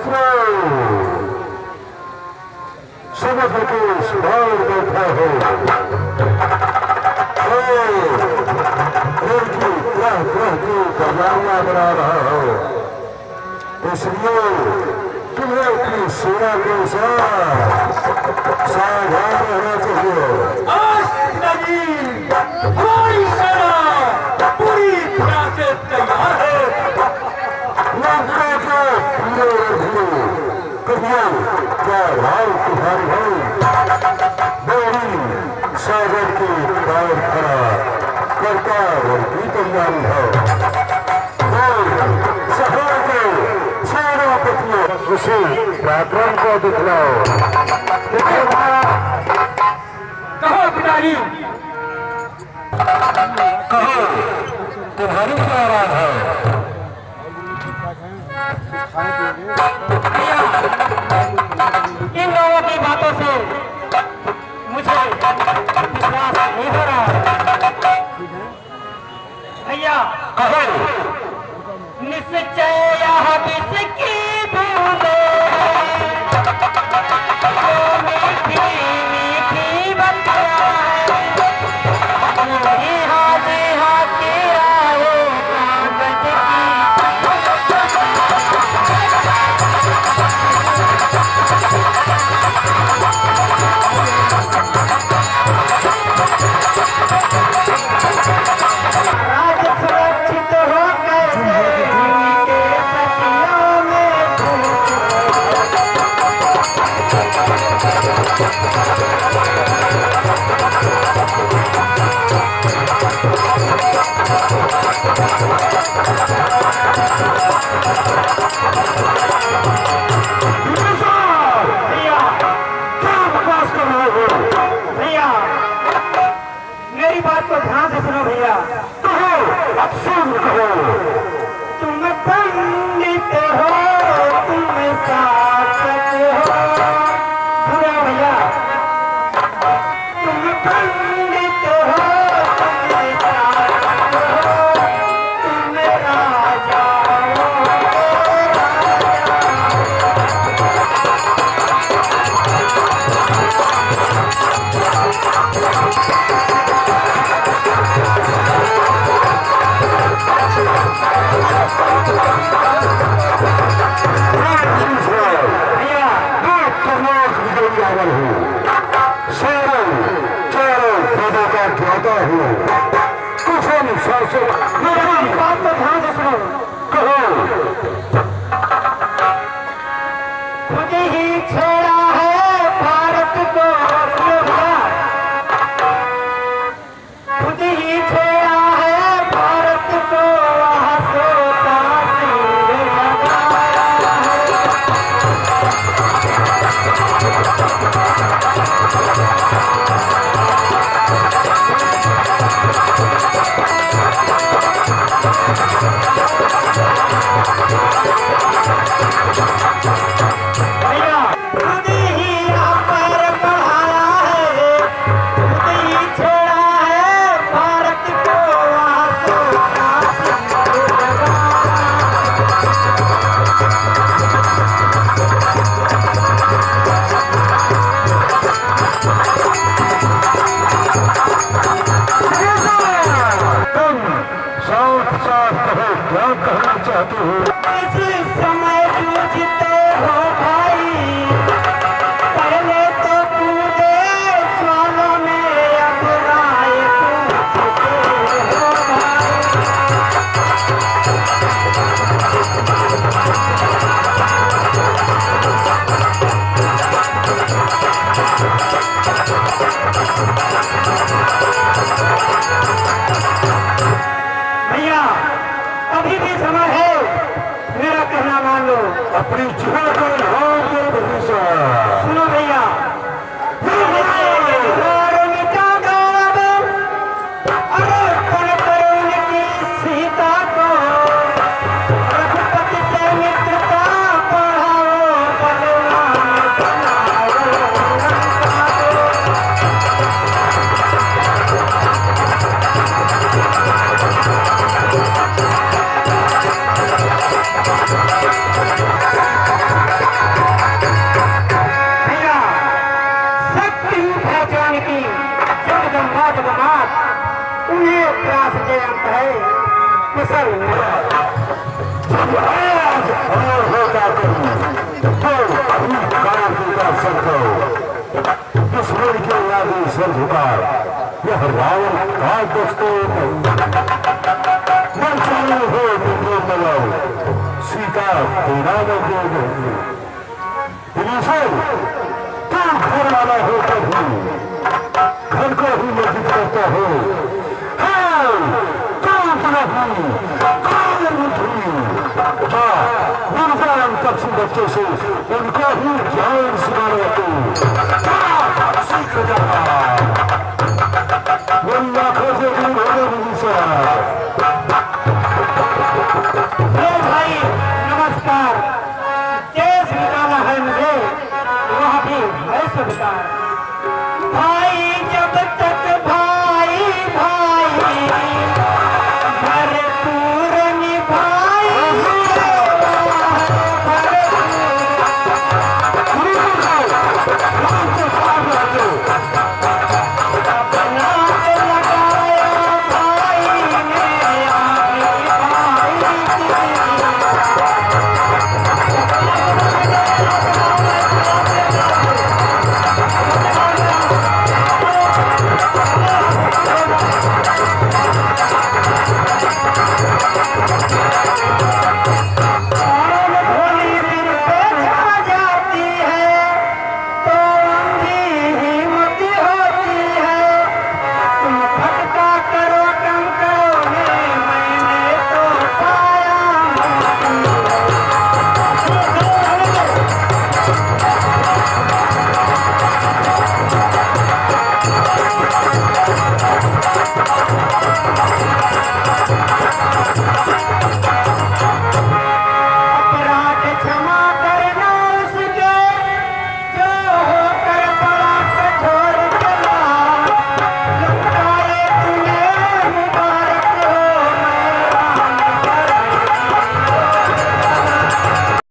शत्रु समुद्र के सुधार बैठा हो, ग्रह ग्रह की तैयारियां बना रहा हो, इसलिए तुम्हें अपनी सेना के साथ सावधान रहना चाहिए। हमारी सेना पूरी तरह से तैयार है। लंका के कहिए क्या भाव तुम्हारी है? बड़ी सागर के पार खड़ा करता की तैयारी है। शहर के सेनापतियों उसे पराक्रम को दिखलाओ। कहो पिताजी, कहो तुम्हारी क्या राय है? इन लोगों की बातों से मुझे विश्वास नहीं हो रहा भैया। कहो निश्चय यह किसकी भूले, मीठी मीठी बतिया तुम पंडित हो, तुम शासक हो भैया, तुम पंडित हो, तुम शासक हो, तुम राजा हो। बात तो ध्यान से सुनो। खुद ही छेड़ा है भारत को, खुद ही छेड़ा है भारत को, वह सोता सिर लगाया समय जूझते हो भाई, पहले तो कूदे ज्वालों में, अब राय पूछते हो भाई। भैया अभी भी समय है, मेरा कहना मान लो। अपनी जीवन को नाम के भरोसा सुनो भैया, सीता को रघुपति से मित्रता बढ़ाओ, बलवान बनाओ। पिता जगन्नाथ उन्हें त्रास के अंत है कुशल जब आज और होता तो अभी काल का संतो दुश्मन के आगे सर झुका यह रावण का दोस्तों मंत्री हो मित्रों मलाओ सीता तेरा न तू घर वाला हो कभी घर को ही मस्जिद करता हो पक्षी बच्चों से उनको ही ज्ञान सिखाने सीख जाता वो लाखों से दूर होने नहीं भाई नमस्कार केस निकाला है मुझे वह भी है स्वीकार भाई जब तक भाई भाई भरपूर निभाई